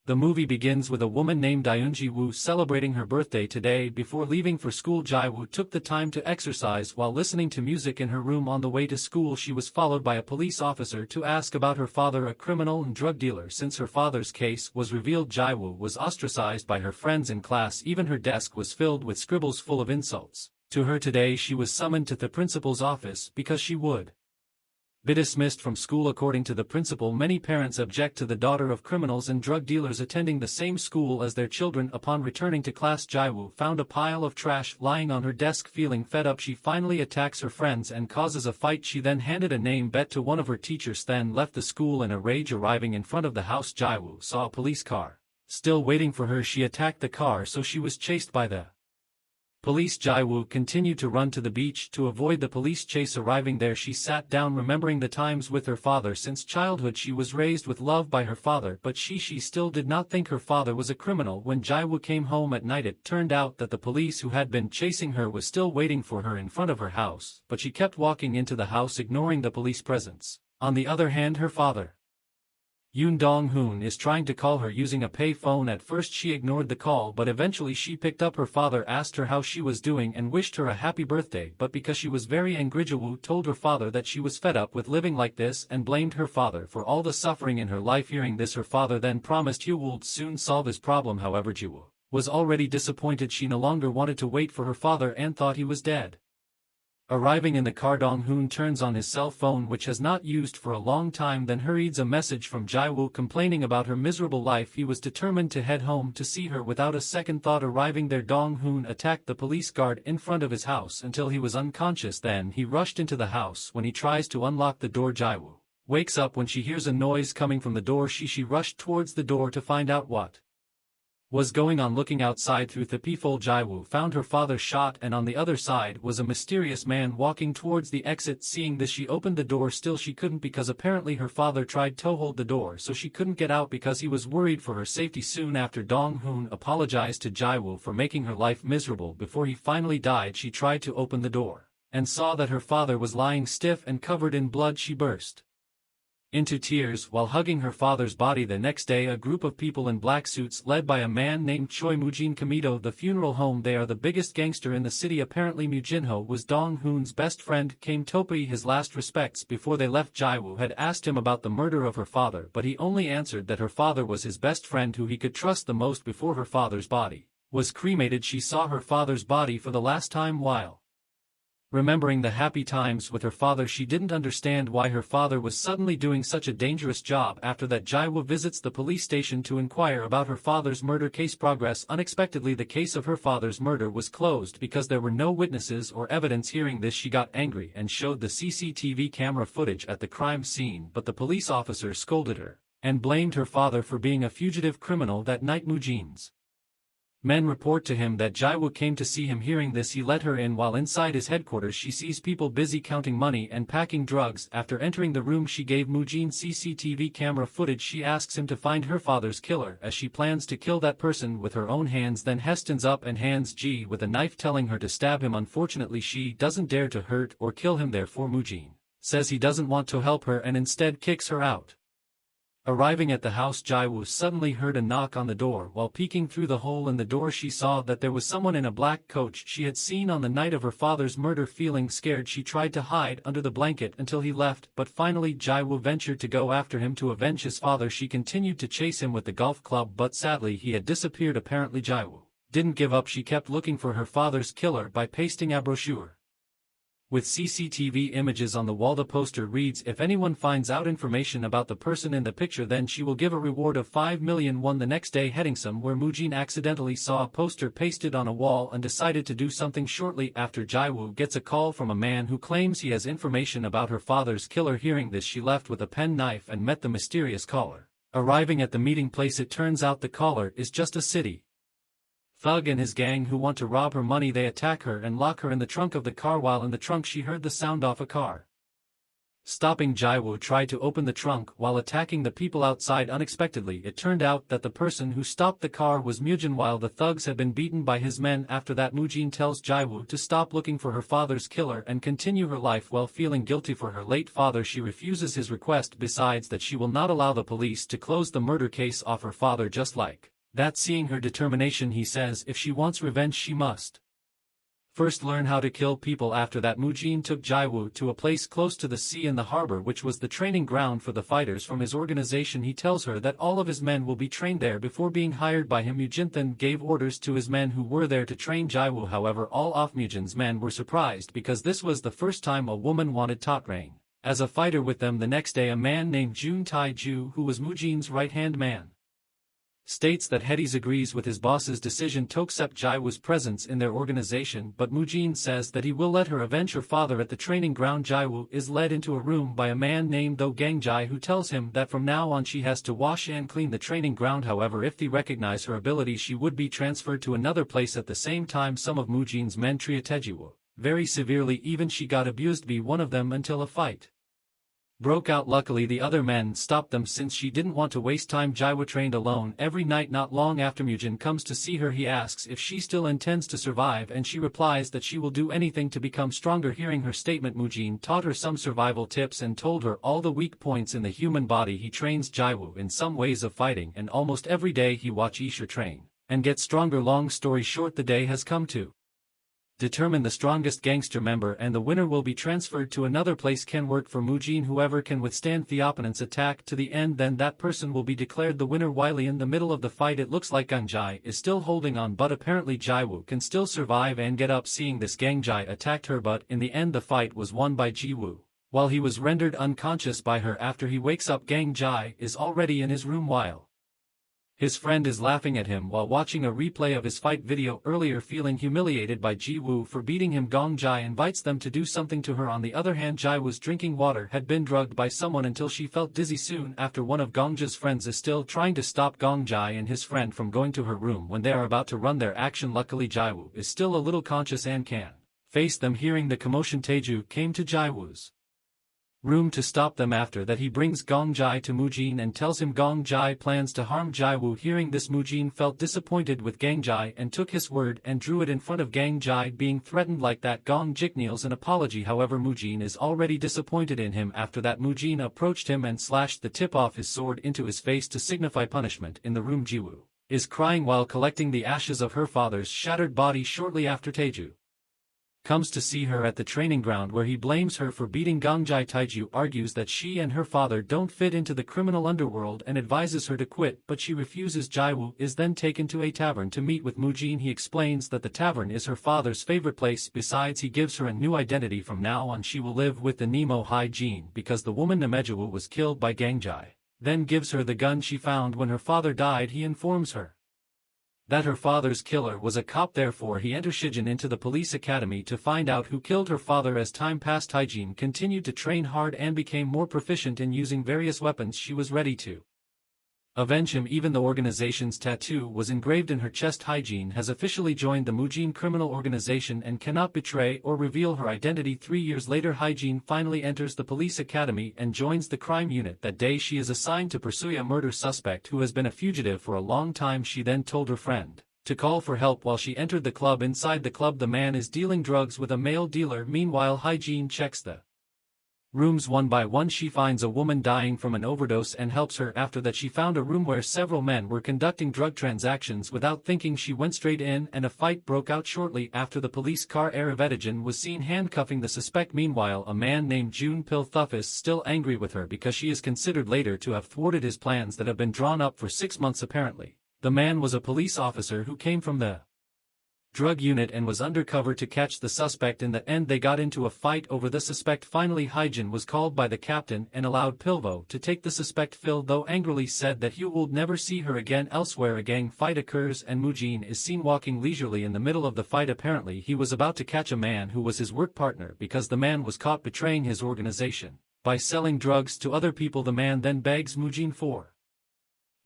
The movie begins with a woman named Eunji-woo celebrating her birthday today. Before leaving for school, Jae-woo took the time to exercise while listening to music in her room. On the way to school, she was followed by a police officer to ask about her father, a criminal and drug dealer. Since her father's case was revealed, Jae-woo was ostracized by her friends in class. Even her desk was filled with scribbles full of insults to her. Today she was summoned to the principal's office because she would be dismissed from school. According to the principal, many parents object to the daughter of criminals and drug dealers attending the same school as their children. Upon returning to class, Jae-woo found a pile of trash lying on her desk. Feeling fed up, she finally attacks her friends and causes a fight. She then handed a name bet to one of her teachers, then left the school in a rage. Arriving in front of the house, Jae-woo saw a police car still waiting for her. She attacked the car, so she was chased by the police. Jae-woo continued to run to the beach to avoid the police chase. Arriving there, she sat down, remembering the times with her father. Since childhood she was raised with love by her father, but she still did not think her father was a criminal. When Jae-woo came home at night, it turned out that the police who had been chasing her was still waiting for her in front of her house, but she kept walking into the house, ignoring the police presence. On the other hand, her father, Yoon Dong-hoon, is trying to call her using a pay phone. At first she ignored the call, but eventually she picked up. Her father asked her how she was doing and wished her a happy birthday, but because she was very angry, Jae-woo told her father that she was fed up with living like this and blamed her father for all the suffering in her life. Hearing this, her father then promised he would soon solve his problem. However, Jae-woo was already disappointed. She no longer wanted to wait for her father and thought he was dead. Arriving in the car, Dong-hoon turns on his cell phone, which has not used for a long time, then reads a message from Jae-woo complaining about her miserable life. He was determined to head home to see her without a second thought. Arriving there, Dong-hoon attacked the police guard in front of his house until he was unconscious. Then he rushed into the house. When he tries to unlock the door, Jae-woo wakes up when she hears a noise coming from the door. She rushed towards the door to find out what was going on. Looking outside through the peephole, Jae-woo found her father shot, and on the other side was a mysterious man walking towards the exit. Seeing this, she opened the door. Still she couldn't, because apparently her father tried to hold the door, so she couldn't get out because he was worried for her safety. Soon after, Dong-hoon apologized to Jae-woo for making her life miserable. Before he finally died, she tried to open the door and saw that her father was lying stiff and covered in blood. She burst into tears while hugging her father's body. The next day, a group of people in black suits led by a man named Choi Mujin come to the funeral home. They are the biggest gangster in the city. Apparently Mujinho was Dong-hoon's pest friend, came to pay his last respects. Before they left, Jae-woo had asked him about the murder of her father, but he only answered that her father was his best friend who he could trust the most. Before her father's body was cremated, she saw her father's body for the last time. While remembering the happy times with her father, she didn't understand why her father was suddenly doing such a dangerous job. After that, Jae-woo visits the police station to inquire about her father's murder case progress. Unexpectedly, the case of her father's murder was closed because there were no witnesses or evidence. Hearing this, she got angry and showed the CCTV camera footage at the crime scene, but the police officer scolded her and blamed her father for being a fugitive criminal. That night, Mujin's men report to him that Jae-woo came to see him. Hearing this, he let her in. While inside his headquarters, she sees people busy counting money and packing drugs. After entering the room, she gave Mujin CCTV camera footage. She asks him to find her father's killer, as she plans to kill that person with her own hands. Then he stands up and hands Ji with a knife, telling her to stab him. Unfortunately, she doesn't dare to hurt or kill him. Therefore, Mujin says he doesn't want to help her and instead kicks her out. Arriving at the house, Jae-woo suddenly heard a knock on the door. While peeking through the hole in the door, she saw that there was someone in a black coat she had seen on the night of her father's murder. Feeling scared, she tried to hide under the blanket until he left, but finally Jae-woo ventured to go after him to avenge his father. She continued to chase him with the golf club, but sadly he had disappeared. Apparently Jae-woo didn't give up. She kept looking for her father's killer by pasting a brochure with CCTV images on the wall. The poster reads, "If anyone finds out information about the person in the picture, then she will give a reward of 5 million won." The next day, heading somewhere, Mujin accidentally saw a poster pasted on a wall and decided to do something. Shortly after, Jae-woo gets a call from a man who claims he has information about her father's killer. Hearing this, she left with a pen knife and met the mysterious caller. Arriving at the meeting place, it turns out the caller is just a city thug and his gang who want to rob her money. They attack her and lock her in the trunk of the car. While in the trunk, she heard the sound of a car Stopping Jaiwoo tried to open the trunk while attacking the people outside unexpectedly. It turned out that the person who stopped the car was Mujin while the thugs had been beaten by his men. After that, Mujin tells Jaiwoo to stop looking for her father's killer and continue her life while feeling guilty for her late father. She refuses his request, besides that she will not allow the police to close the murder case of her father. Just like that, seeing her determination, he says if she wants revenge she must first learn how to kill people. After that, Mujin took Jaiwoo to a place close to the sea in the harbor, which was the training ground for the fighters from his organization. He tells her that all of his men will be trained there before being hired by him. Mujin then gave orders to his men who were there to train Jaiwoo. However, all of Mujin's men were surprised because this was the first time a woman wanted to train as a fighter with them. The next day, a man named Jun Tai-ju, who was Mujin's right-hand man, states that Hades agrees with his boss's decision to accept Jaiwoo's presence in their organization, but Mujin says that he will let her avenge her father at the training ground. Jaiwoo is led into a room by a man named Do Gangjai, who tells him that from now on she has to wash and clean the training ground. However, if they recognize her ability, she would be transferred to another place. At the same time, some of Mujin's men treated Jaiwoo very severely, even she got abused by one of them until a fight broke out. Luckily, the other men stopped them since she didn't want to waste time. Jaiwoo trained alone every night. Not long after Mujin comes to see her, he asks if she still intends to survive, and she replies that she will do anything to become stronger. Hearing her statement, Mujin taught her some survival tips and told her all the weak points in the human body. He trains Jaiwoo in some ways of fighting, and almost every day he watches her train and get stronger. Long story short, the day has come to determine the strongest gangster member, and the winner will be transferred to another place. Can work for Mujin. Whoever can withstand the opponent's attack to the end, then that person will be declared the winner. While in the middle of the fight, it looks like Gangjai is still holding on, but apparently Jaiwoo can still survive and get up. Seeing this, Gangjai attacked her, but in the end the fight was won by Jaiwoo. While he was rendered unconscious by her, after he wakes up, Gangjai is already in his room while his friend is laughing at him while watching a replay of his fight video earlier. Feeling humiliated by Jaiwoo for beating him, Gangjai invites them to do something to her. On the other hand, Jaiwoo's drinking water had been drugged by someone until she felt dizzy. Soon after, one of Gangjai's friends is still trying to stop Gangjai and his friend from going to her room when they are about to run their action. Luckily, Jaiwoo is still a little conscious and can face them. Hearing the commotion, Taeju came to Jaiwoo's room to stop them. After that, he brings Gangjai to Mujin and tells him Gangjai plans to harm Jaiwoo. Hearing this, Mujin felt disappointed with Gangjai and took his word and drew it in front of Gangjai. Being threatened like that, Gangjai kneels an apology. However, Mujin is already disappointed in him. After that, Mujin approached him and slashed the tip off his sword into his face to signify punishment. In the room, Jaiwoo is crying while collecting the ashes of her father's shattered body. Shortly after, Taeju comes to see her at the training ground, where he blames her for beating Gangjai. Taeju argues that she and her father don't fit into the criminal underworld and advises her to quit, but she refuses. Jaiwoo is then taken to a tavern to meet with Mujin. He explains that the tavern is her father's favorite place. Besides, he gives her a new identity. From now on, she will live with the Nemo hygiene because the woman Namejewoo was killed by Gangjai. Then gives her the gun she found when her father died. He informs her that her father's killer was a cop. Therefore, he enters Shijin into the police academy to find out who killed her father. As time passed, Hygiene continued to train hard and became more proficient in using various weapons. She was ready to avenge him. Even the organization's tattoo was engraved in her chest. Hygiene has officially joined the Mujin criminal organization and cannot betray or reveal her identity. 3 years later, Hygiene finally enters the police academy and joins the crime unit. That day, she is assigned to pursue a murder suspect who has been a fugitive for a long time. She then told her friend to call for help while she entered the club. Inside the club, the man is dealing drugs with a male dealer. Meanwhile, Hygiene checks the rooms one by one. She finds a woman dying from an overdose and helps her. After that, she found a room where several men were conducting drug transactions. Without thinking, she went straight in and a fight broke out. Shortly after, the police car Erevetijin was seen handcuffing the suspect. Meanwhile, a man named Jun Pil-thuff is still angry with her because she is considered later to have thwarted his plans that have been drawn up for 6 months. Apparently, the man was a police officer who came from the drug unit and was undercover to catch the suspect. In the end, they got into a fight over the suspect. Finally, Hyjin was called by the captain and allowed Pilvo to take the suspect. Phil, though angrily, said that he will never see her again. Elsewhere, a gang fight occurs and Mujin is seen walking leisurely in the middle of the fight. Apparently, he was about to catch a man who was his work partner because the man was caught betraying his organization by selling drugs to other people. The man then begs Mujin for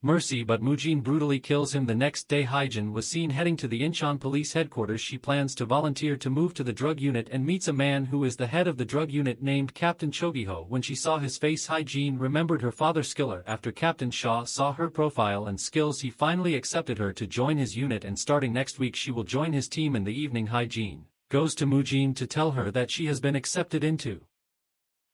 mercy, but Mujin brutally kills him. The next day Haijin was seen heading to the Incheon police headquarters. She plans to volunteer to move to the drug unit and meets a man who is the head of the drug unit named Captain Chogiho. When she saw his face, Haijin remembered her father's killer. After Captain Shaw saw her profile and skills, he finally accepted her to join his unit, and starting next week she will join his team. In the evening, Haijin goes to Mujin to tell her that she has been accepted into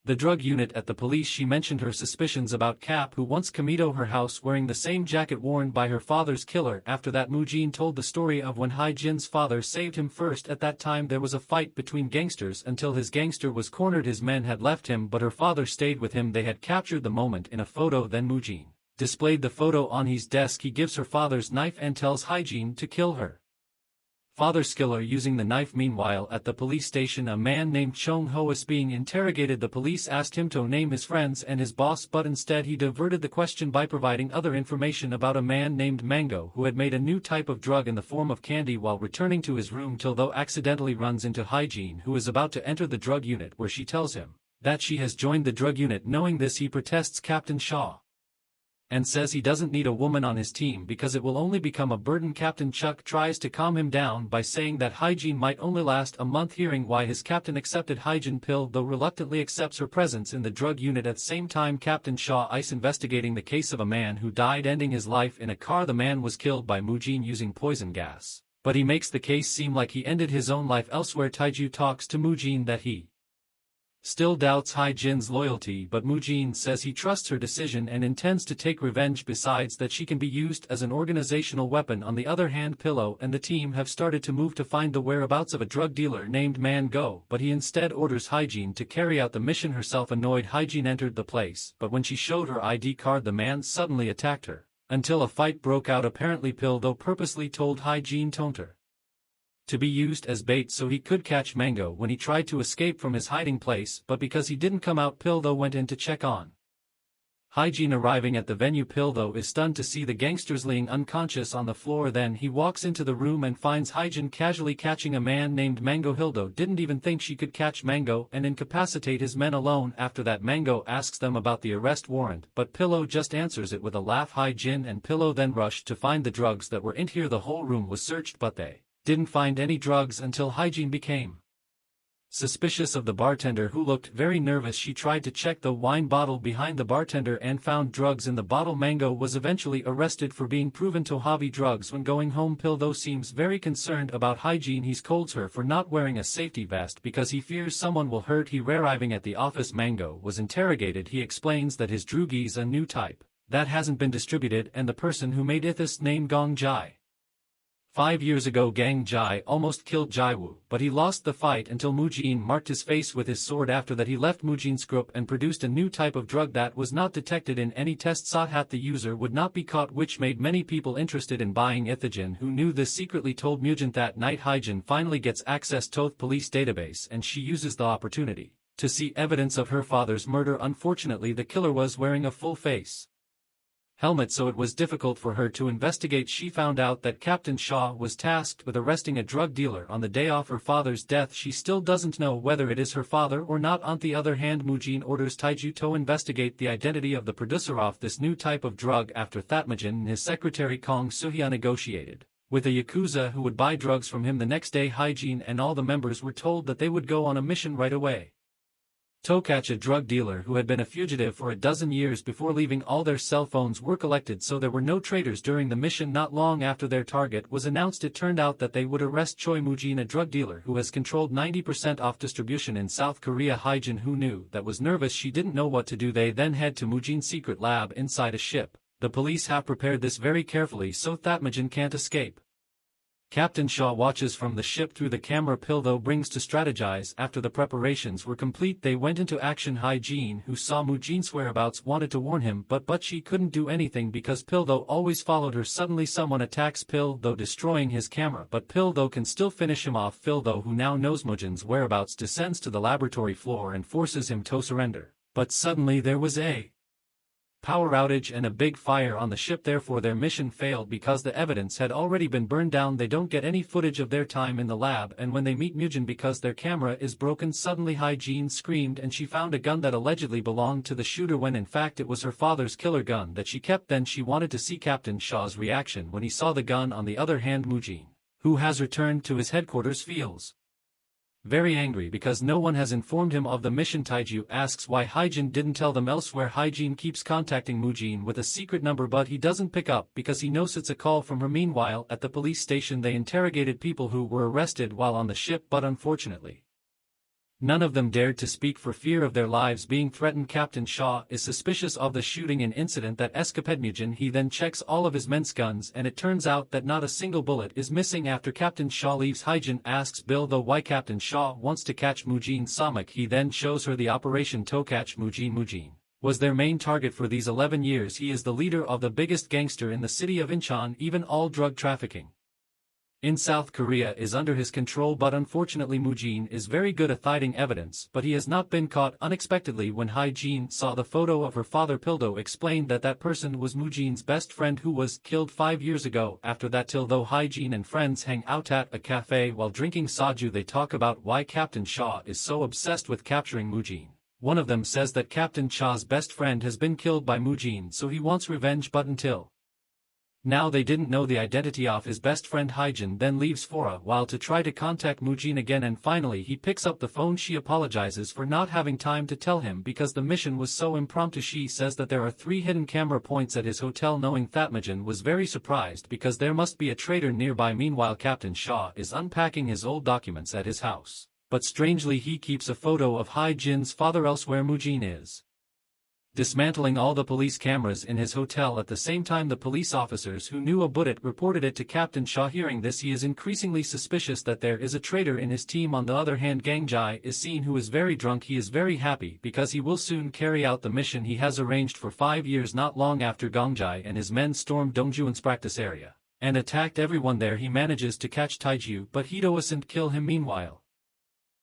the drug unit. At the police, she mentioned her suspicions about Cap, who once came to her house wearing the same jacket worn by her father's killer. After that, Mujin told the story of when Haijin's father saved him first. At that time there was a fight between gangsters until his gangster was cornered. His men had left him, but her father stayed with him. They had captured the moment in a photo. Then Mujin displayed the photo on his desk. He gives her father's knife and tells Haijin to kill her father's killer using the knife. Meanwhile, at the police station, a man named Chung Ho is being interrogated. The police asked him to name his friends and his boss, but instead he diverted the question by providing other information about a man named Mango who had made a new type of drug in the form of candy. While returning to his room, Tildo accidentally runs into Haijin, who is about to enter the drug unit, where she tells him that she has joined the drug unit. Knowing this, he protests Captain Shaw and says he doesn't need a woman on his team because it will only become a burden. Captain Chuck tries to calm him down by saying that Haijin might only last a month. Hearing why his captain accepted Haijin, Though reluctantly accepts her presence in the drug unit. At the same time, Captain Shaw is investigating the case of a man who died ending his life in a car. The man was killed by Mujin using poison gas, but he makes the case seem like he ended his own life elsewhere. Taiju talks to Mujin that he still doubts Haijin's loyalty, but Mujin says he trusts her decision and intends to take revenge, besides that she can be used as an organizational weapon. On the other hand, Pillow and the team have started to move to find the whereabouts of a drug dealer named Mango, but he instead orders Haijin to carry out the mission herself. Annoyed, Haijin entered the place, but when she showed her ID card, the man suddenly attacked her, until a fight broke out. Apparently Pillow purposely told Haijin Tonter to be used as bait so he could catch Mango when he tried to escape from his hiding place, but because he didn't come out, Pildo went in to check on Haijin. Arriving at the venue, Pildo is stunned to see the gangsters laying unconscious on the floor. Then he walks into the room and finds Haijin casually catching a man named Mango. Hildo didn't even think she could catch Mango and incapacitate his men alone. After that, Mango asks them about the arrest warrant, but Pillow just answers it with a laugh. Haijin and Pillow then rushed to find the drugs that were in here. The whole room was searched, but they didn't find any drugs until Haijin became suspicious of the bartender, who looked very nervous. She tried to check the wine bottle behind the bartender and found drugs in the bottle. Mango was eventually arrested for being proven to have drugs. When going home, Pildo seems very concerned about Haijin. He scolds her for not wearing a safety vest because he fears someone will hurt her. Arriving at the office, Mango was interrogated. He explains that his droogie is a new type that hasn't been distributed, and the person who made it is named Gong Jai. 5 years ago, Gang Jai almost killed Jaiwoo, but he lost the fight until Mujin marked his face with his sword. After that, he left Mujin's group and produced a new type of drug that was not detected in any test. Sothat the user would not be caught, which made many people interested in buying Ithajin, who knew this secretly told Mujin. That night, Haijin finally gets access to the police database, and she uses the opportunity to see evidence of her father's murder. Unfortunately, the killer was wearing a full face helmet, so it was difficult for her to investigate. She found out that Captain Shaw was tasked with arresting a drug dealer on the day of her father's death. She still doesn't know whether it is her father or not. On the other hand, Mujin orders Taiju to investigate the identity of the producer of this new type of drug. After Thatmajin and his secretary Kong Suhya negotiated with a Yakuza who would buy drugs from him, the next day Haijin and all the members were told that they would go on a mission right away to catch a drug dealer who had been a fugitive for a dozen years before leaving. All their cell phones were collected, so there were no traitors during the mission. Not long after their target was announced, it turned out that they would arrest Choi Mujin, a drug dealer who has controlled 90% off distribution in South Korea. Haijin, who knew that, was nervous. She didn't know what to do. They then head to Mujin's secret lab inside a ship. The police have prepared this very carefully so Thatmajin can't escape. Captain Shaw watches from the ship through the camera. Pildo brings to strategize. After the preparations were complete, they went into action. Haijin, who saw Mujin's whereabouts, wanted to warn him, but she couldn't do anything because Pildo always followed her. Suddenly someone attacks Pildo, destroying his camera, but Pildo can still finish him off. Pildo, who now knows Mujin's whereabouts, descends to the laboratory floor and forces him to surrender. But suddenly there was a power outage and a big fire on the ship, therefore their mission failed because the evidence had already been burned down. They don't get any footage of their time in the lab, and when they meet Mujin because their camera is broken, suddenly Hygiene screamed and she found a gun that allegedly belonged to the shooter when in fact it was her father's killer gun that she kept. Then she wanted to see Captain Shaw's reaction when he saw the gun. On the other hand, Mujin, who has returned to his headquarters, feels very angry because no one has informed him of the mission. Taiju asks why Hyjin didn't tell them. Elsewhere, Hyjin keeps contacting Mujin with a secret number, but he doesn't pick up because he knows it's a call from her. Meanwhile, at the police station, they interrogated people who were arrested while on the ship, but unfortunately none of them dared to speak for fear of their lives being threatened. Captain Shaw is suspicious of the shooting and incident that escaped Mujin. He then checks all of his men's guns and it turns out that not a single bullet is missing. After Captain Shaw leaves, Hyjin asks Bill though why Captain Shaw wants to catch Mujin Samak. He then shows her the operation to catch Mujin. Mujin was their main target for these 11 years. He is the leader of the biggest gangster in the city of Incheon. Even all drug trafficking in South Korea is under his control, but unfortunately Mujin is very good at hiding evidence, but he has not been caught. Unexpectedly, when Hyjin saw the photo of her father, Pildo explained that that person was Mujin's best friend who was killed 5 years ago. After that, till though Hyjin and friends hang out at a cafe while drinking soju, they talk about why Captain Shaw is so obsessed with capturing Mujin. One of them says that Captain Shaw's best friend has been killed by Mujin, so he wants revenge, but until now they didn't know the identity of his best friend. Hyjin then leaves for a while to try to contact Mujin again, and finally he picks up the phone. She apologizes for not having time to tell him because the mission was so impromptu. She says that there are 3 hidden camera points at his hotel. Knowing that, Mujin was very surprised because there must be a traitor nearby. Meanwhile, Captain Shaw is unpacking his old documents at his house, but strangely he keeps a photo of Hyjin's father. Elsewhere, Mujin is dismantling all the police cameras in his hotel. At the same time, the police officers who knew about it reported it to Captain Shaw. Hearing this, he is increasingly suspicious that there is a traitor in his team. On the other hand, Gang Jai is seen, who is very drunk. He is very happy because he will soon carry out the mission he has arranged for 5 years. Not long after Gang Jai and his men stormed Dongjuan's practice area and attacked everyone there, he manages to catch Taiju, but he doesn't kill him. Meanwhile,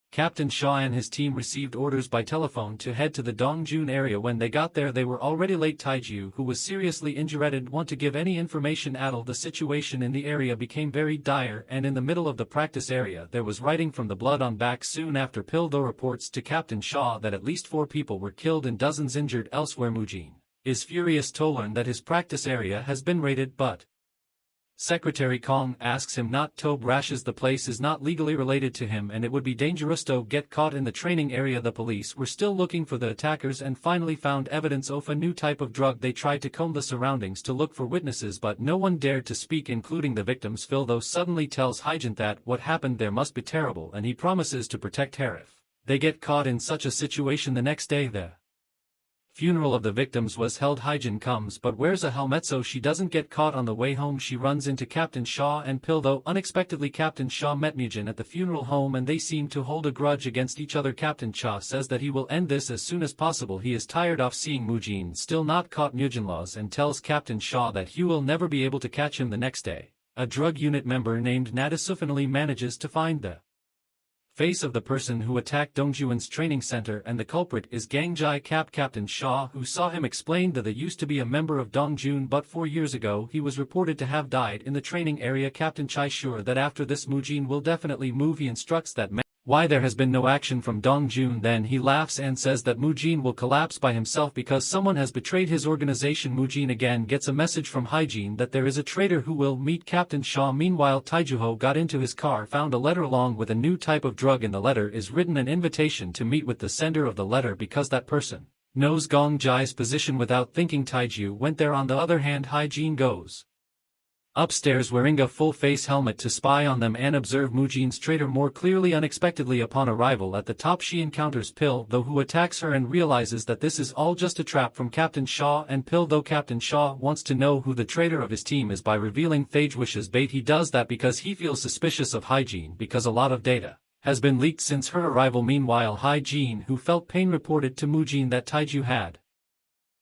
Captain Shaw and his team received orders by telephone to head to the Dongjun area. When they got there, they were already late. Taiju, who was seriously injured, didn't want to give any information at all. The situation in the area became very dire, and in the middle of the practice area there was writing from the blood on back. Soon after, Pildo reports to Captain Shaw that at least 4 people were killed and dozens injured. Elsewhere, Mujin is furious to learn that his practice area has been raided, but Secretary Kong asks him not to brashes. The place is not legally related to him and it would be dangerous to get caught in the training area. The police were still looking for the attackers and finally found evidence of a new type of drug. They tried to comb the surroundings to look for witnesses, but no one dared to speak, including the victims. Phil though suddenly tells Hyjin that what happened there must be terrible and he promises to protect her if they get caught in such a situation. The next day, the funeral of the victims was held. Hyjin comes but wears a helmet so she doesn't get caught. On the way home, she runs into Captain Shaw and Pildo. Unexpectedly, Captain Shaw met Mujin at the funeral home and they seem to hold a grudge against each other. Captain Shaw says that he will end this as soon as possible. He is tired of seeing Mujin still not caught. Mujin laws and tells Captain Shaw that he will never be able to catch him. The next day, a drug unit member named Nadisuf finally manages to find the face of the person who attacked Dongjuan's training center, and the culprit is Gang Jai. Captain Shaw, who saw him, explained that he used to be a member of Dongjun, but 4 years ago he was reported to have died in the training area. Captain Chai sure that after this Mujin will definitely move. He instructs that why there has been no action from Dongjun. Then he laughs and says that Mujin will collapse by himself because someone has betrayed his organization. Mujin again gets a message from Hyjin that there is a traitor who will meet Captain Shaw. Meanwhile, Taijuho got into his car, found a letter along with a new type of drug. In the letter is written an invitation to meet with the sender of the letter because that person knows Gong Jai's position. Without thinking, Taiju went there. On the other hand, Hyjin goes upstairs wearing a full-face helmet to spy on them and observe Mujin's traitor more clearly. Unexpectedly, upon arrival at the top, she encounters Pil, though, who attacks her and realizes that this is all just a trap from Captain Shaw and Pil. Though Captain Shaw wants to know who the traitor of his team is by revealing Thajwish's bait, he does that because he feels suspicious of Hyjin because a lot of data has been leaked since her arrival. Meanwhile, Hyjin, who felt pain, reported to Mujin that Taiju had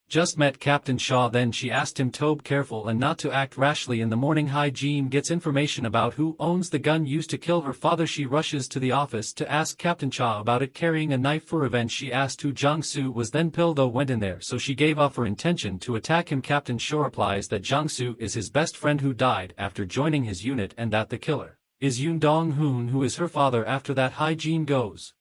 Just met Captain Shaw, then she asked him to be careful and not to act rashly. In the morning, Hygiene gets information about who owns the gun used to kill her father. She rushes to the office to ask Captain Shaw about it, carrying a knife for revenge. She asked who Jiangsu was, then Pildo went in there, so she gave off her intention to attack him. Captain Shaw replies that Jiangsu is his best friend who died after joining his unit and that the killer is Yoon Dong-hoon, who is her father. After that, Hygiene goes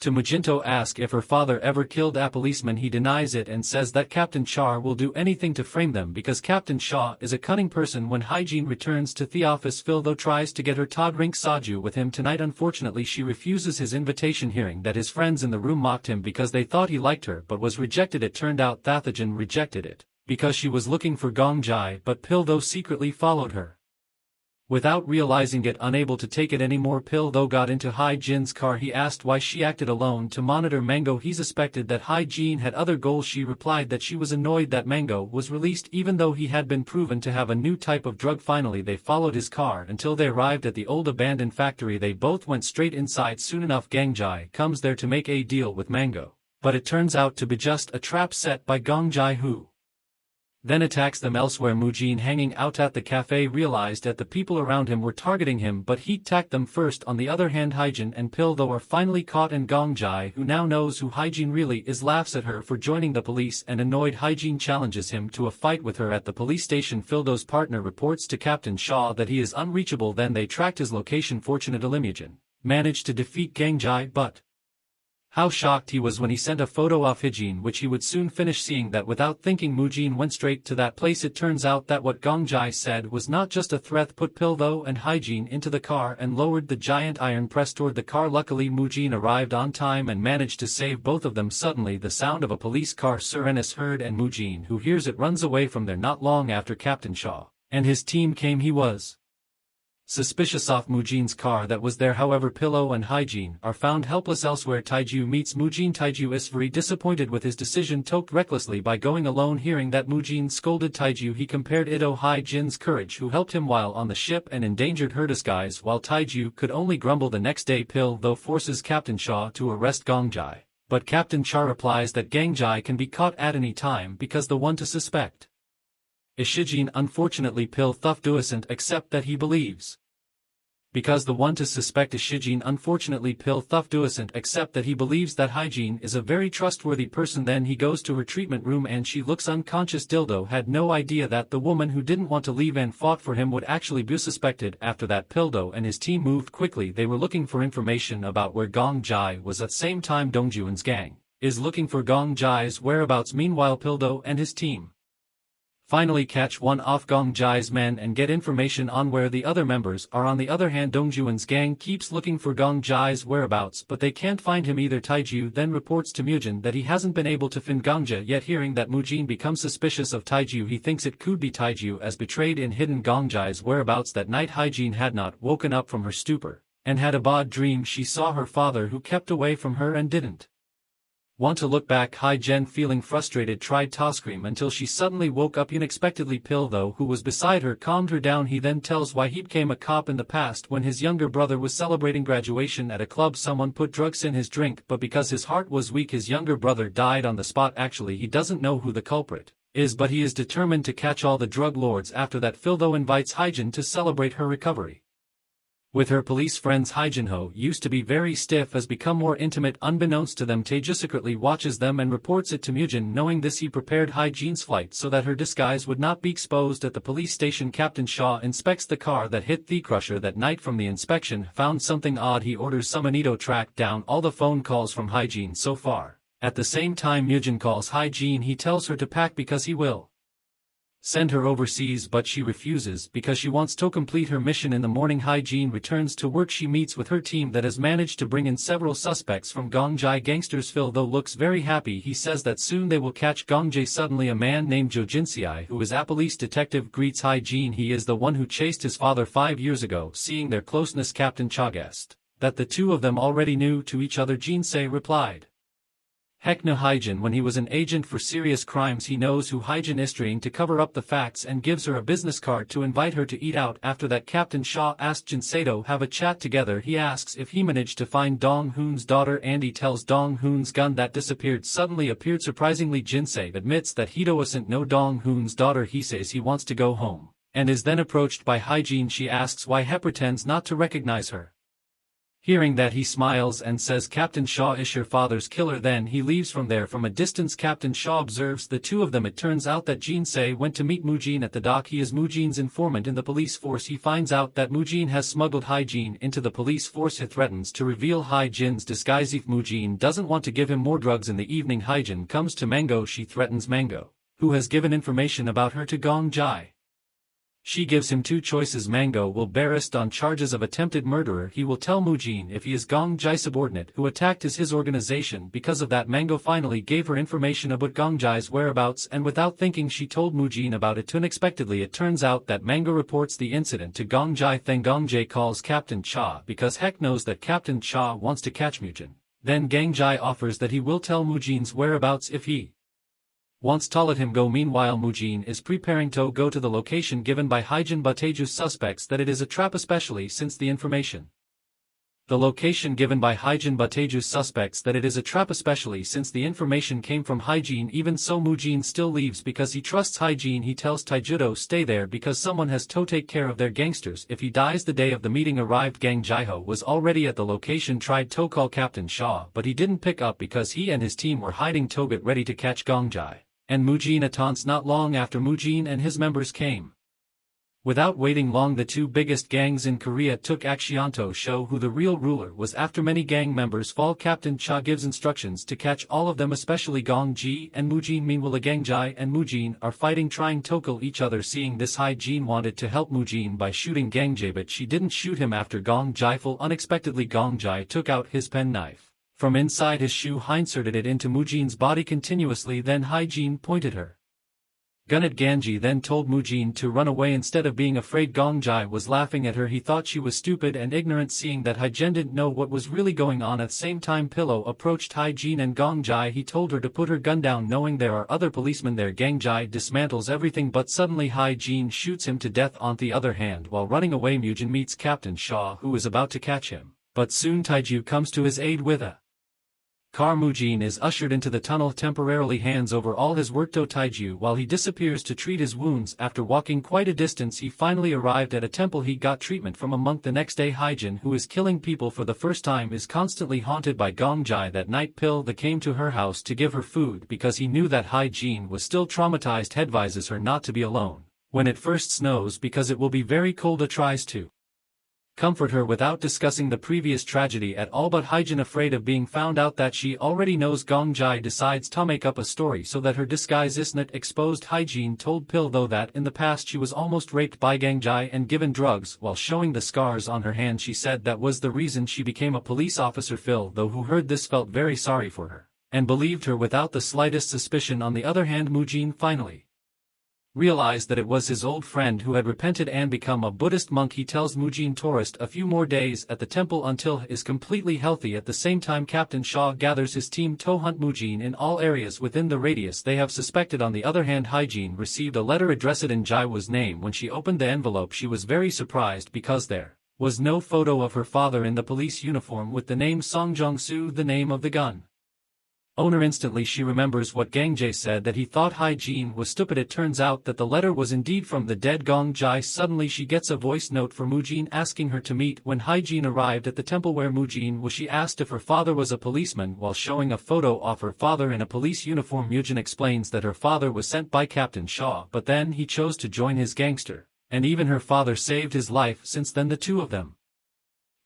to Magento, ask if her father ever killed a policeman. He denies it and says that Captain Shaw will do anything to frame them because Captain Shaw is a cunning person. When Hygiene returns to the office, Phil though tries to get her to drink soju with him tonight. Unfortunately, she refuses his invitation, hearing that his friends in the room mocked him because they thought he liked her but was rejected. It turned out Thathagen rejected it because she was looking for Gong Jai, but Pil though secretly followed her. Without realizing it, unable to take it anymore, Pil though got into Hygine's car. He asked why she acted alone to monitor Mango. He suspected that Hygiene had other goals. She replied that she was annoyed that Mango was released even though he had been proven to have a new type of drug. Finally, they followed his car until they arrived at the old abandoned factory. They both went straight inside. Soon enough, Gang Jai comes there to make a deal with Mango, but it turns out to be just a trap set by Gong Jai, who then attacks them elsewhere. Mujin, hanging out at the cafe, realized that the people around him were targeting him, but he attacked them first. On the other hand, Hygiene and Pil though are finally caught, and Gong Jai, who now knows who Hygiene really is, laughs at her for joining the police, and annoyed Hygiene challenges him to a fight with her at the police station. Phildo's partner reports to Captain Shaw that he is unreachable. Then they tracked his location. Fortunately, Imogen managed to defeat Gang Jai, but how shocked he was when he sent a photo of Hygiene, which he would soon finish seeing. That without thinking, Mujin went straight to that place. It turns out that what Gong Jai said was not just a threat. Put Pil though and Hygiene into the car and lowered the giant iron press toward the car. Luckily, Mujin arrived on time and managed to save both of them. Suddenly, the sound of a police car siren is heard, and Mujin, who hears it, runs away from there. Not long after Captain Shaw and his team came, he was suspicious of Mujin's car that was there. However, Pillow and Hygiene are found helpless elsewhere. Taiju meets Mujin. Taiju is very disappointed with his decision, toked recklessly by going alone. Hearing that Mujin scolded Taiju, he compared it to Hygiene's courage, who helped him while on the ship and endangered her disguise, while Taiju could only grumble. The next day, Pil though forces Captain Shaw to arrest Gong Jai, but Captain Shaw replies that Gang Jai can be caught at any time because the one to suspect is Hygiene. Unfortunately, Pil though doesn't accept that he believes because the one to suspect is Hygiene. Unfortunately, Pil though doesn't accept that he believes that Hygiene is a very trustworthy person. Then he goes to her treatment room and she looks unconscious. Dildo had no idea that the woman who didn't want to leave and fought for him would actually be suspected. After that, Pildo and his team moved quickly. They were looking for information about where Gong Jai was. At the same time, Dongjuan's gang is looking for Gong Jai's whereabouts. Meanwhile, Pildo and his team finally catch one of Gong Jai's men and get information on where the other members are. On the other hand, Dongjuan's gang keeps looking for Gong Jai's whereabouts, but they can't find him either. Taiju then reports to Mujin that he hasn't been able to find Gongja yet. Hearing that, Mujin becomes suspicious of Taiju. He thinks it could be Taiju as betrayed in hidden Gong Jai's whereabouts. That night, Hygiene had not woken up from her stupor and had a bad dream. She saw her father, who kept away from her and didn't want to look back. Hygiene, feeling frustrated, tried to scream until she suddenly woke up unexpectedly. Pil though, who was beside her, calmed her down. He then tells why he became a cop in the past. When his younger brother was celebrating graduation at a club, someone put drugs in his drink, but because his heart was weak, his younger brother died on the spot. Actually, he doesn't know who the culprit is, but he is determined to catch all the drug lords. After that, Phil though invites Hygiene to celebrate her recovery with her police friends. Hygiene used to be very stiff, has become more intimate. Unbeknownst to them, Taeja secretly watches them and reports it to Mujin. Knowing this, he prepared Hygiene's flight so that her disguise would not be exposed. At the police station, Captain Shaw inspects the car that hit the crusher that night. From the inspection, found something odd. He orders Sumanito track down all the phone calls from Hygiene so far. At the same time, Mujin calls Hygiene. He tells her to pack because he will send her overseas, but she refuses because she wants to complete her mission. In the morning, Hygiene returns to work. She meets with her team that has managed to bring in several suspects from Gong Jai gangsters. Phil though looks very happy. He says that soon they will catch Gong Jai. Suddenly, a man named Jo Jinsiai, who is a police detective, greets Hygiene. He is the one who chased his father 5 years ago. Seeing their closeness, Captain Cha guessed that the two of them already knew to each other. Jinsei replied, Heck no, Hyjin, when he was an agent for serious crimes, he knows who Hyjin is trying to cover up the facts and gives her a business card to invite her to eat out. After that, Captain Shaw asked Jinsedo have a chat together. He asks if he managed to find Dong Hoon's daughter. Andy tells Dong Hoon's gun that disappeared suddenly appeared. Surprisingly, Jinsei admits that he doesn't know Dong Hoon's daughter. He says he wants to go home, and is then approached by Hyjin. She asks why he pretends not to recognize her. Hearing that, he smiles and says Captain Shaw is your father's killer. Then he leaves from there. From a distance, Captain Shaw observes the two of them. It turns out that Jinsei went to meet Mujin at the dock. He is Mujin's informant in the police force. He finds out that Mujin has smuggled Hyjin into the police force. He threatens to reveal Hyjin's disguise if Mujin doesn't want to give him more drugs. In the evening, Hyjin comes to Mango. She threatens Mango, who has given information about her to Gong Jai. She gives him two choices. Mango will be arrested on charges of attempted murder. He will tell Mujin if he is Gong Jai's subordinate who attacked his organization. Because of that, Mango finally gave her information about Gong Jai's whereabouts, and without thinking she told Mujin about it. Unexpectedly, it turns out that Mango reports the incident to Gong Jai. Then Gong Jai calls Captain Cha because Heck knows that Captain Cha wants to catch Mujin. Then Gong Jai offers that he will tell Mujin's whereabouts if he wants to let him go. Meanwhile, Mujin is preparing to go to the location given by Hyjin, but Taeju suspects that it is a trap, especially since the information came from Hyjin. Even so, Mujin still leaves because he trusts Hyjin. He tells Taeju stay there because someone has to take care of their gangsters if he dies. The day of the meeting arrived. Gang Jaiho was already at the location, tried to call Captain Shaw, but he didn't pick up because he and his team were hiding to get ready to catch Gong Jai and Mujin at once. Not long after, Mujin and his members came. Without waiting long, the two biggest gangs in Korea took action to show who the real ruler was. After many gang members fall, Captain Cha gives instructions to catch all of them, especially Gong Ji and Mujin. Meanwhile, Gang Jai and Mujin are fighting, trying to kill each other. Seeing this, Hyjin wanted to help Mujin by shooting Gang Jai, but she didn't shoot him. After Gong Jai fell, unexpectedly Gong Jai took out his penknife from inside his shoe, inserted it into Mujin's body continuously. Then Hyjin pointed her gun at Ganji, then told Mujin to run away. Instead of being afraid, Gong Jai was laughing at her. He thought she was stupid and ignorant. Seeing that Hyjin didn't know what was really going on, at the same time Pillow approached Hyjin and Gong Jai. He told her to put her gun down, knowing there are other policemen there. Gang Jai dismantles everything, but suddenly Hyjin shoots him to death. On the other hand, while running away, Mujin meets Captain Shaw, who is about to catch him, but soon Taeju comes to his aid with a car. Mujin is ushered into the tunnel, temporarily hands over all his work to Taeju while he disappears to treat his wounds. After walking quite a distance, he finally arrived at a temple. He got treatment from a monk. The next day, Hyjin, who is killing people for the first time, is constantly haunted by Gong Jai. That night, Pill that came to her house to give her food because he knew that Hyjin was still traumatized, advises her not to be alone when it first snows because it will be very cold. Tries to comfort her without discussing the previous tragedy at all, but Hyjin, afraid of being found out that she already knows Gong Jai, decides to make up a story so that her disguise isn't exposed. Hyjin told Pill though that in the past she was almost raped by Gang Jai and given drugs. While showing the scars on her hand, she said that was the reason she became a police officer. Phil, though, who heard this, felt very sorry for her and believed her without the slightest suspicion. On the other hand, Mujin finally realized that it was his old friend who had repented and become a Buddhist monk. He tells Mujin to rest a few more days at the temple until he is completely healthy. At the same time, Captain Shaw gathers his team to hunt Mujin in all areas within the radius they have suspected. On the other hand, Hyjin received a letter addressed in Jaiwo's name. When she opened the envelope, she was very surprised because there was no photo of her father in the police uniform with the name Song Jong-soo, the name of the gun owner. Instantly she remembers what Gang Jai said, that he thought Hyjin was stupid. It turns out that the letter was indeed from the dead Gong Jai. Suddenly she gets a voice note for Mujin asking her to meet. When Hyjin arrived at the temple where Mujin was, she asked if her father was a policeman. While showing a photo of her father in a police uniform, Mujin explains that her father was sent by Captain Shaw, but then he chose to join his gangster, and even her father saved his life. Since then the two of them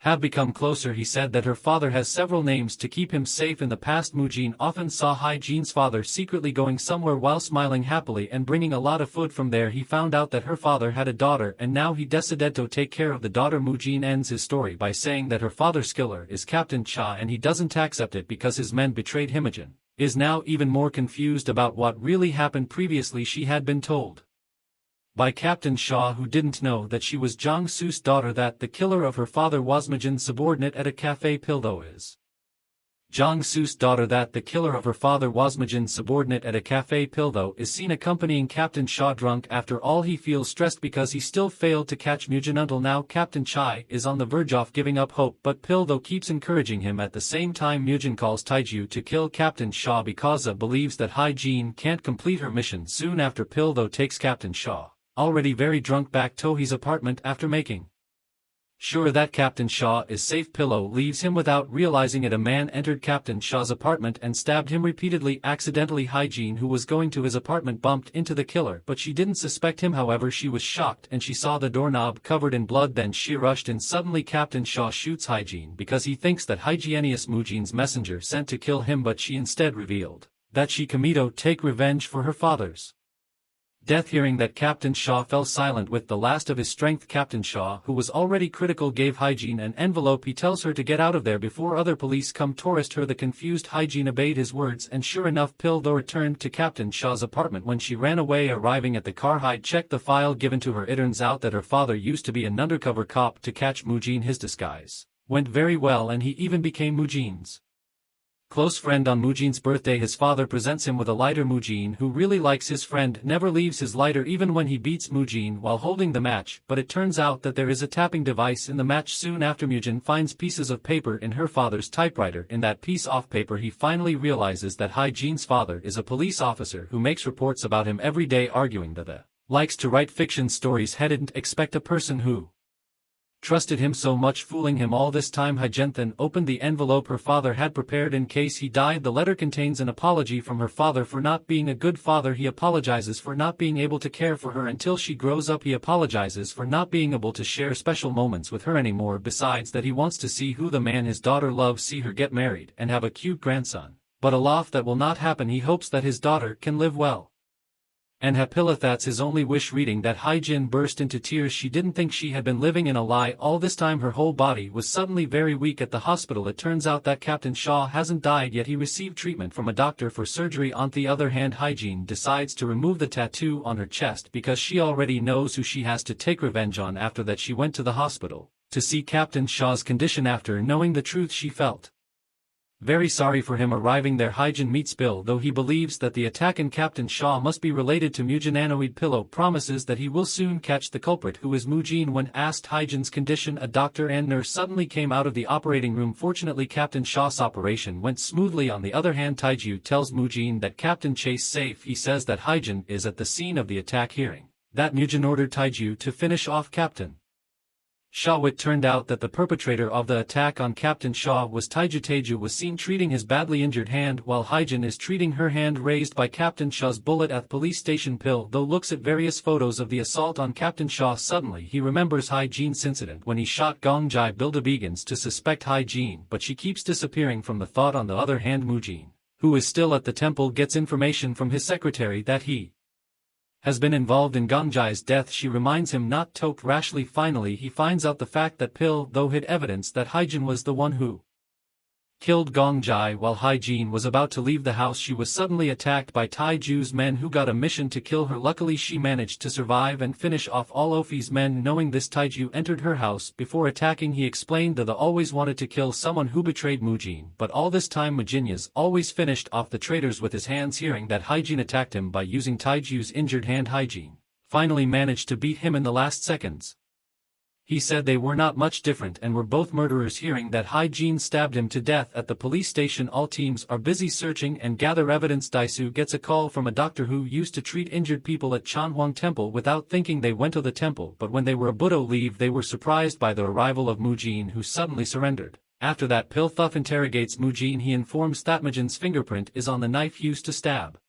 have become closer. He said that her father has several names to keep him safe. In the past, Mujin often saw Hyjin's father secretly going somewhere while smiling happily and bringing a lot of food. From there he found out that her father had a daughter, and now he decided to take care of the daughter. Mujin ends his story by saying that her father's killer is Captain Cha and he doesn't accept it because his men betrayed him. Mujin is now even more confused about what really happened. Previously she had been told by Captain Shaw, who didn't know that she was Jong Soo's daughter, that the killer of her father was Mujin's subordinate at a cafe. Pildo is Jang Soo's daughter, that the killer of her father was Mujin's subordinate at a cafe. Pil, though, is seen accompanying Captain Shaw drunk. After all, he feels stressed because he still failed to catch Mujin until now. Captain Chai is on the verge of giving up hope, but Pil, though, keeps encouraging him. At the same time, Mujin calls Taiju to kill Captain Shaw because believes that Hai-jin can't complete her mission. Soon after, Pil, though, takes Captain Shaw, already very drunk, back to his apartment after making sure that Captain Shaw is safe. Pillow leaves him without realizing it. A man entered Captain Shaw's apartment and stabbed him repeatedly. Accidentally, Hai-jin, who was going to his apartment, bumped into the killer, but she didn't suspect him. However, she was shocked and she saw the doorknob covered in blood. Then she rushed in. Suddenly, Captain Shaw shoots Hai-jin because he thinks that Hai-jin is Mujin's messenger sent to kill him, but she instead revealed that she Kamito take revenge for her father's death. Hearing that, Captain Shaw fell silent with the last of his strength. Captain Shaw, who was already critical, gave Hai-jin an envelope. He tells her to get out of there before other police come to arrest her. The confused Hai-jin obeyed his words, and sure enough, Pil, though, returned to Captain Shaw's apartment when she ran away. Arriving at the car, Hai checked the file given to her. It turns out that her father used to be an undercover cop to catch Mujin. His disguise went very well, and he even became Mujin's close friend. On Mujin's birthday, his father presents him with a lighter. Mujin, who really likes his friend, never leaves his lighter even when he beats Mujin while holding the match, but it turns out that there is a tapping device in the match. Soon after, Mujin finds pieces of paper in her father's typewriter. In that piece of paper, he finally realizes that Hai-jin's father is a police officer who makes reports about him every day, arguing that the likes to write fiction stories. He didn't expect a person who trusted him so much fooling him all this time. Hai-jin then opened the envelope her father had prepared in case he died. The letter contains an apology from her father for not being a good father. He apologizes for not being able to care for her until she grows up. He apologizes for not being able to share special moments with her anymore. Besides that, he wants to see who the man his daughter loves, see her get married and have a cute grandson. But aloft, that will not happen. He hopes that his daughter can live well and happily. That's his only wish. Reading that, Hai-jin burst into tears. She didn't think she had been living in a lie all this time. Her whole body was suddenly very weak. At the hospital, it turns out that Captain Shaw hasn't died yet. He received treatment from a doctor for surgery. On the other hand, Hai-jin decides to remove the tattoo on her chest because she already knows who she has to take revenge on. After that, she went to the hospital to see Captain Shaw's condition. After knowing the truth, she felt very sorry for him. Arriving there, Hai-jin meets Bill, though he believes that the attack in Captain Shaw must be related to Mujin. Anoid Pillow promises that he will soon catch the culprit, who is Mujin. When asked Hai-jin's condition, a doctor and nurse suddenly came out of the operating room. Fortunately, Captain Shaw's operation went smoothly. On the other hand, Taiju tells Mujin that Captain Chase safe. He says that Hai-jin is at the scene of the attack. Hearing that, Mujin ordered Taiju to finish off Captain Shaw. It turned out that the perpetrator of the attack on Captain Shaw was Taiju. Taiju was seen treating his badly injured hand, while Hai-jin is treating her hand raised by Captain Shaw's bullet at the police station. Pil, though, looks at various photos of the assault on Captain Shaw. Suddenly, he remembers Hai-jin's incident when he shot Gong Jai. Bilda begins to suspect Hai-jin, but she keeps disappearing from the thought. On the other hand, Mujin, who is still at the temple, gets information from his secretary that he has been involved in Gong Jai's death. She reminds him not to act rashly. Finally, he finds out the fact that Pil, though, hid evidence that Hai-jin was the one who killed Gong Jai. While Hai-jin was about to leave the house, she was suddenly attacked by Taiju's men, who got a mission to kill her. Luckily, she managed to survive and finish off all Ofi's men. Knowing this, Taiju entered her house. Before attacking, he explained that they always wanted to kill someone who betrayed Mujin, but all this time Mujinya's always finished off the traitors with his hands. Hearing that Hai-jin attacked him by using Taiju's injured hand, Hai-jin finally managed to beat him in the last seconds. He said they were not much different and were both murderers. Hearing that Hai-jin stabbed him to death at the police station, all teams are busy searching and gather evidence. Daisu gets a call from a doctor who used to treat injured people at Chanhuang Temple. Without thinking, they went to the temple, but when they were about to leave, they were surprised by the arrival of Mujin, who suddenly surrendered. After that, Pilthuff interrogates Mujin. He informs that Mujin's fingerprint is on the knife used to stab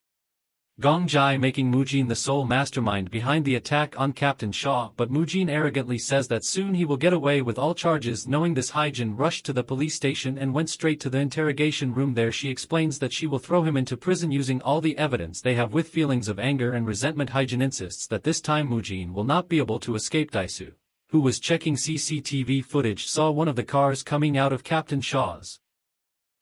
Gong Jai, making Mujin the sole mastermind behind the attack on Captain Shaw, but Mujin arrogantly says that soon he will get away with all charges. Knowing this, Hai-jin rushed to the police station and went straight to the interrogation room. There she explains that she will throw him into prison using all the evidence they have. With feelings of anger and resentment, Hai-jin insists that this time Mujin will not be able to escape. Daisu, who was checking CCTV footage, saw one of the cars coming out of Captain Shaw's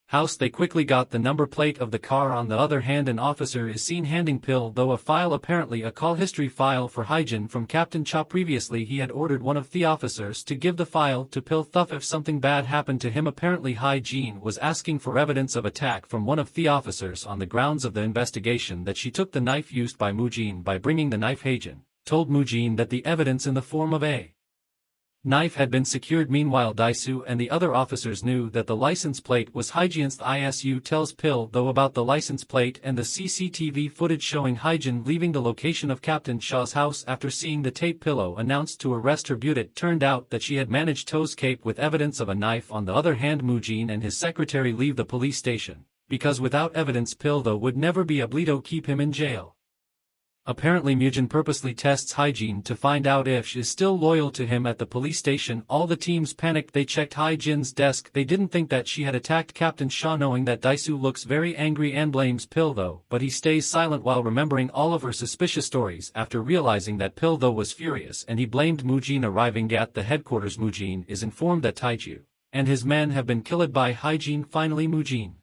house. They quickly got the number plate of the car. On the other hand, an officer is seen handing Pill though a file, apparently a call history file for Hyjin from Captain Cha. Previously he had ordered one of the officers to give the file to Pill Thuff if something bad happened to him. Apparently Hyjin was asking for evidence of attack from one of the officers on the grounds of the investigation that she took the knife used by Mujin. By bringing the knife, Hyjin told Mujin that the evidence in the form of a knife had been secured. Meanwhile, Daisu and the other officers knew that the license plate was Hyjin's. The ISU tells Pill though about the license plate and the CCTV footage showing Hyjin leaving the location of Captain Shaw's house. After seeing the tape, Pillow announced to arrest her, but it turned out that she had managed to escape with evidence of a knife. On the other hand, Mujin and his secretary leave the police station, because without evidence Pill though would never be able to keep him in jail. Apparently Mujin purposely tests Hyjin to find out if she is still loyal to him. At the police station, all the teams panicked. They checked Hyjin's desk. They didn't think that she had attacked Captain Shaw. Knowing that, Daisu looks very angry and blames Pill though, but he stays silent while remembering all of her suspicious stories. After realizing that Pill though was furious and he blamed Mujin. Arriving at the headquarters, Mujin is informed that Taiju and his men have been killed by Hyjin. Finally Mujin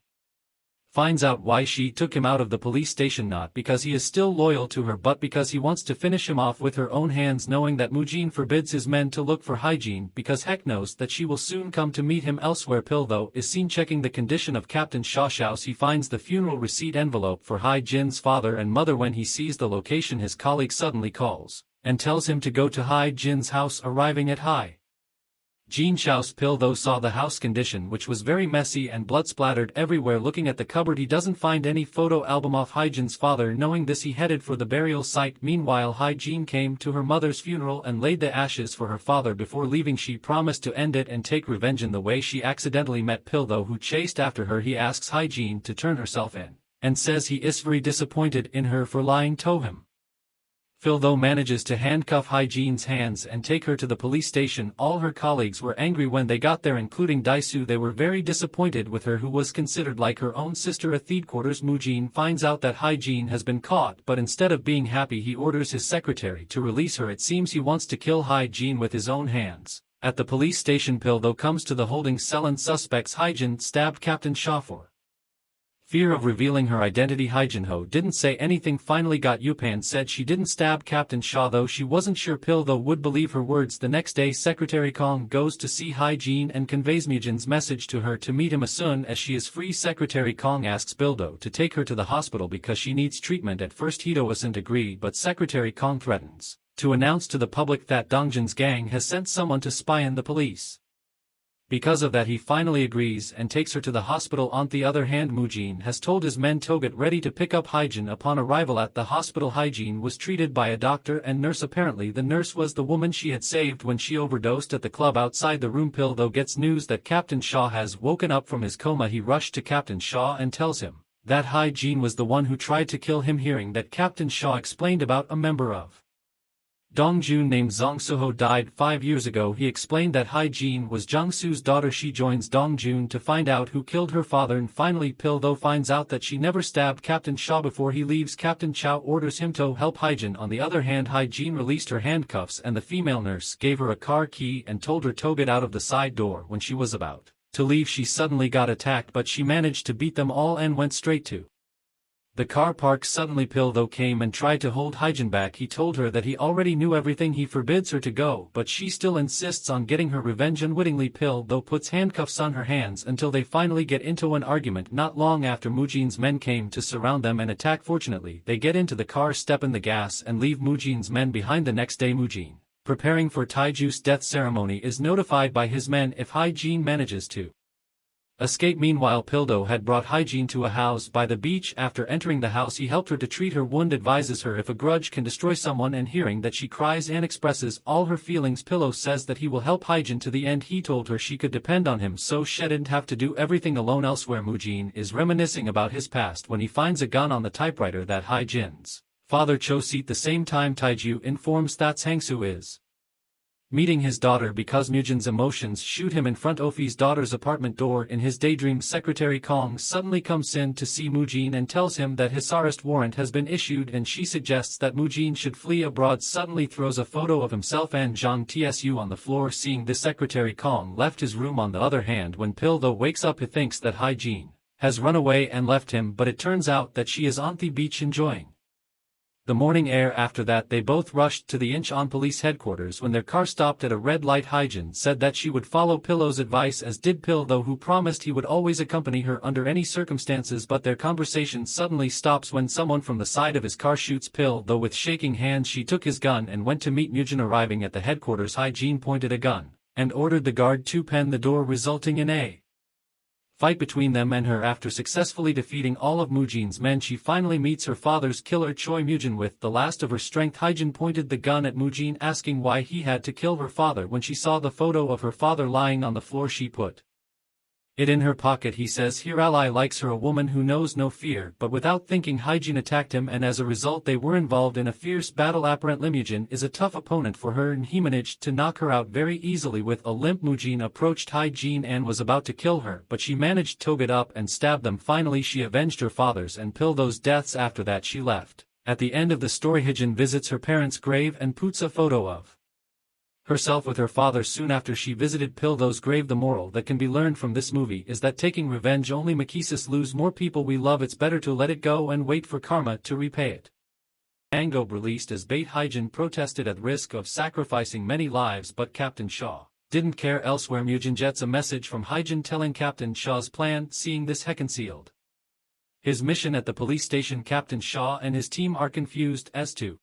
finds out why she took him out of the police station, not because he is still loyal to her but because he wants to finish him off with her own hands. Knowing that, Mujin forbids his men to look for Hyjin because Heck knows that she will soon come to meet him elsewhere. Pill though is seen checking the condition of Captain Shaw's house. He finds the funeral receipt envelope for Hyjin's father and mother. When he sees the location, his colleague suddenly calls and tells him to go to Hyjin's house. Arriving at Hyjin's house, Pill though saw the house condition, which was very messy and blood splattered everywhere. Looking at the cupboard, he doesn't find any photo album of Hyjin's father. Knowing this, he headed for the burial site. Meanwhile, Hyjin came to her mother's funeral and laid the ashes for her father. Before leaving, she promised to end it and take revenge in the way she accidentally met Pill though, who chased after her. He asks Hyjin to turn herself in and says he is very disappointed in her for lying to him. Phil though manages to handcuff Hyjin's hands and take her to the police station. All her colleagues were angry when they got there, including Daisu. They were very disappointed with her, who was considered like her own sister. At headquarters, Mujin finds out that Hyjin has been caught, but instead of being happy he orders his secretary to release her. It seems he wants to kill Hyjin with his own hands. At the police station, Pill though comes to the holding cell and suspects Hyjin stabbed Captain Shaw for fear of revealing her identity. Hyjin Ho didn't say anything. Finally got Yupan said she didn't stab Captain Shaw, though she wasn't sure Pill though would believe her words. The next day, Secretary Kong goes to see Hyjin and conveys Mujin's message to her to meet him as soon as she is free. Secretary Kong asks Bildo to take her to the hospital because she needs treatment. At first Hito doesn't agree, but Secretary Kong threatens to announce to the public that Dongjin's gang has sent someone to spy on the police. Because of that, he finally agrees and takes her to the hospital. On the other hand, Mujin has told his men to get ready to pick up Hyjin. Upon arrival at the hospital, Hyjin was treated by a doctor and nurse. Apparently the nurse was the woman she had saved when she overdosed at the club. Outside the room, Pill though gets news that Captain Shaw has woken up from his coma. He rushed to Captain Shaw and tells him that Hyjin was the one who tried to kill him. Hearing that, Captain Shaw explained about a member of Dongjun named Zongsuho died 5 years ago. He explained that Hyjin was Jongsu's daughter. She joins Dongjun to find out who killed her father, and finally Pill though finds out that she never stabbed Captain Shaw. Before he leaves, Captain Chow orders him to help Hyjin. On the other hand, Hyjin released her handcuffs and the female nurse gave her a car key and told her to get out of the side door. When she was about to leave, she suddenly got attacked, but she managed to beat them all and went straight to the car park. Suddenly Pill though came and tried to hold Hyjin back. He told her that he already knew everything. He forbids her to go, but she still insists on getting her revenge. Unwittingly, Pill though puts handcuffs on her hands until they finally get into an argument. Not long after, Mujin's men came to surround them and attack. Fortunately, they get into the car, step in the gas and leave Mujin's men behind. The next day, Mujin, preparing for Taiju's death ceremony, is notified by his men if Hyjin manages to escape. Meanwhile, Pildo had brought Hyjin to a house by the beach. After entering the house, he helped her to treat her wound, advises her if a grudge can destroy someone, and hearing that she cries and expresses all her feelings, Pillow says that he will help Hyjin to the end. He told her she could depend on him, so she didn't have to do everything alone. Elsewhere, Mujin is reminiscing about his past when he finds a gun on the typewriter that Hyjin's father chose. At the same time, Taiju informs that Hangsu is meeting his daughter because Mujin's emotions shoot him in front of his daughter's apartment door. In his daydream, Secretary Kong suddenly comes in to see Mujin and tells him that his arrest warrant has been issued, and she suggests that Mujin should flee abroad. Suddenly throws a photo of himself and Zhang Tsu on the floor. Seeing this, Secretary Kong left his room. On the other hand, when Pildo wakes up, he thinks that Hyjin has run away and left him, but it turns out that she is on the beach enjoying the morning air. After that they both rushed to the Incheon police headquarters. When their car stopped at a red light, Hyejin said that she would follow Pillow's advice, as did Pill, though, who promised he would always accompany her under any circumstances. But their conversation suddenly stops when someone from the side of his car shoots Pill, though with shaking hands she took his gun and went to meet Mujin. Arriving at the headquarters, Hyejin pointed a gun and ordered the guard to pen the door, resulting in a fight between them and her. After successfully defeating all of Mujin's men, she finally meets her father's killer, Choi Mujin. With the last of her strength, Hyejin pointed the gun at Mujin, asking why he had to kill her father. When she saw the photo of her father lying on the floor, she put it in her pocket. He says here ally likes her, a woman who knows no fear. But without thinking, Hyejin attacked him, and as a result they were involved in a fierce battle. Apparently Mujin is a tough opponent for her, and he managed to knock her out very easily. With a limp, Mujin approached Hyejin and was about to kill her, but she managed to get up and stab them. Finally she avenged her father's and Pillow's deaths. After that she left. At the end of the story, Hyejin visits her parents' grave and puts a photo of herself with her father soon after she visited Pillow's grave. The moral that can be learned from this movie is that taking revenge only makes us lose more people we love. It's better to let it go and wait for karma to repay it. Mango released as bait. Hyejin protested at risk of sacrificing many lives, but Captain Shaw didn't care. Elsewhere, Mujin gets a message from Hyejin telling Captain Shaw's plan. Seeing this, he concealed his mission at the police station. Captain Shaw and his team are confused as to